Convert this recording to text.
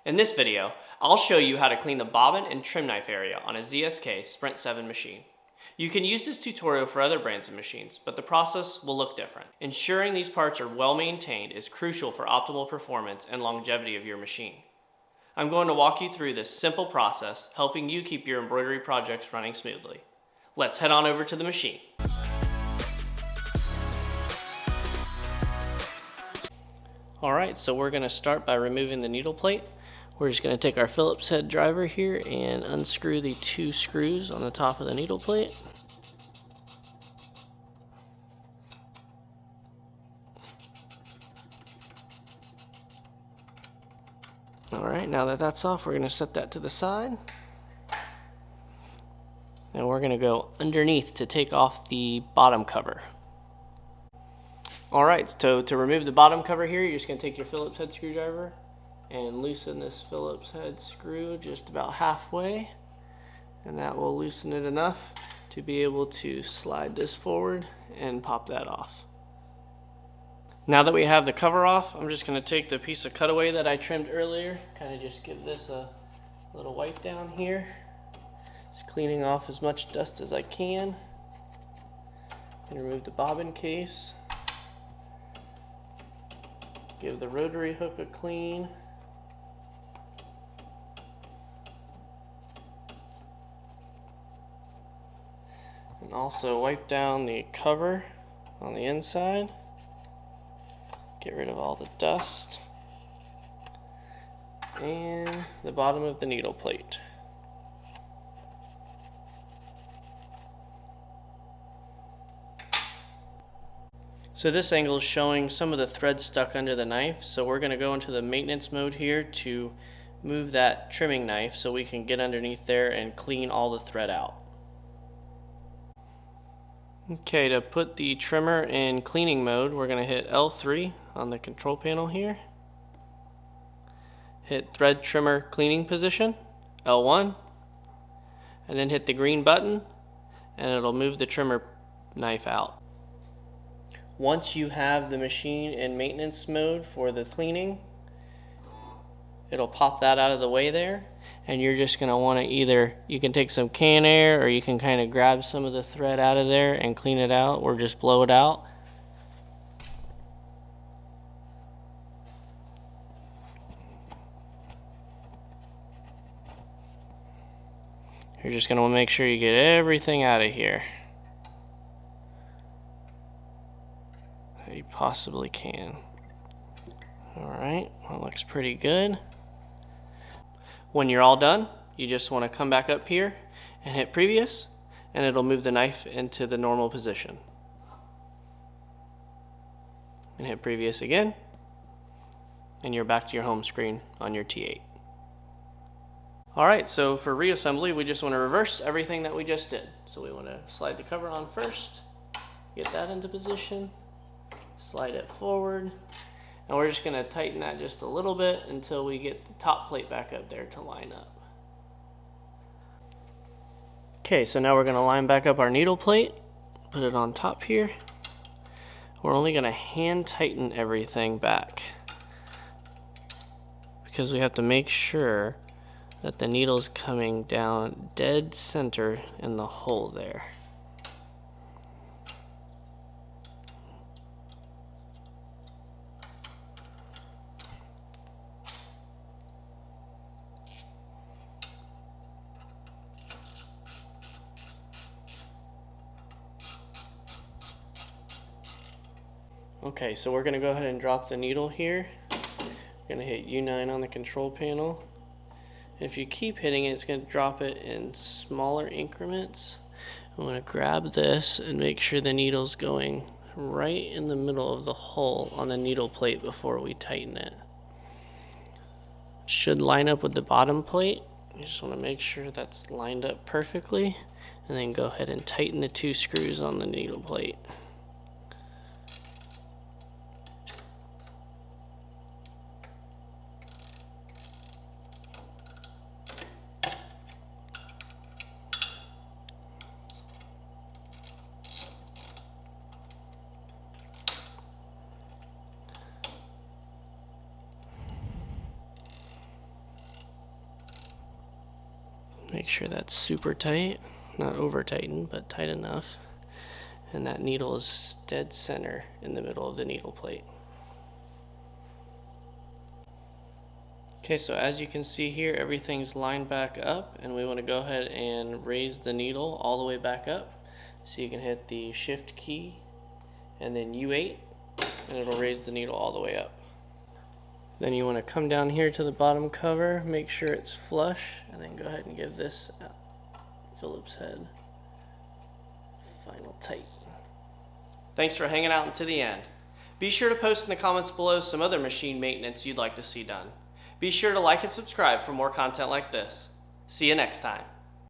In this video, I'll show you how to clean the bobbin and trim knife area on a ZSK Sprint 7 machine. You can use this tutorial for other brands of machines, but the process will look different. Ensuring these parts are well maintained is crucial for optimal performance and longevity of your machine. I'm going to walk you through this simple process, helping you keep your embroidery projects running smoothly. Let's head on over to the machine. Alright, so we're going to start by removing the needle plate. We're just going to take our Phillips head driver here and unscrew the two screws on the top of the needle plate. Alright, now that that's off, we're going to set that to the side. And we're going to go underneath to take off the bottom cover. Alright, so to remove the bottom cover here, you're just going to take your Phillips head screwdriver and loosen this Phillips head screw just about halfway. And that will loosen it enough to be able to slide this forward and pop that off. Now that we have the cover off, I'm just going to take the piece of cutaway that I trimmed earlier, kind of just give this a little wipe down here. Just cleaning off as much dust as I can. And remove the bobbin case. Give the rotary hook a clean. And also wipe down the cover on the inside. Get rid of all the dust. And the bottom of the needle plate. So this angle is showing some of the thread stuck under the knife, so we're going to go into the maintenance mode here to move that trimming knife so we can get underneath there and clean all the thread out. Okay, to put the trimmer in cleaning mode, we're going to hit L3 on the control panel here. Hit thread trimmer cleaning position, L1, and then hit the green button and it'll move the trimmer knife out. Once you have the machine in maintenance mode for the cleaning, it'll pop that out of the way there, and you're just going to want to either, you can take some can air or you can kind of grab some of the thread out of there and clean it out or just blow it out. You're just going to want to make sure you get everything out of here that you possibly can. Alright, that looks pretty good. When you're all done, you just want to come back up here and hit previous, and it'll move the knife into the normal position. And hit previous again, and you're back to your home screen on your T8. Alright, so for reassembly, we just want to reverse everything that we just did. So we want to slide the cover on first, get that into position, slide it forward, and we're just going to tighten that just a little bit until we get the top plate back up there to line up. Okay, so now we're going to line back up our needle plate, put it on top here. We're only going to hand tighten everything back because we have to make sure that the needle's coming down dead center in the hole there. Okay, so we're going to go ahead and drop the needle here. We're going to hit U9 on the control panel. If you keep hitting it, it's going to drop it in smaller increments. I'm going to grab this and make sure the needle's going right in the middle of the hole on the needle plate before we tighten it. It should line up with the bottom plate. You just want to make sure that's lined up perfectly, and then go ahead and tighten the two screws on the needle plate. Make sure that's super tight, not over tightened, but tight enough. And that needle is dead center in the middle of the needle plate. Okay, so as you can see here, everything's lined back up, and we want to go ahead and raise the needle all the way back up. So you can hit the shift key and then U8, and it'll raise the needle all the way up. Then you want to come down here to the bottom cover, make sure it's flush, and then go ahead and give this Phillips head final tight. Thanks for hanging out until the end. Be sure to post in the comments below some other machine maintenance you'd like to see done. Be sure to like and subscribe for more content like this. See you next time.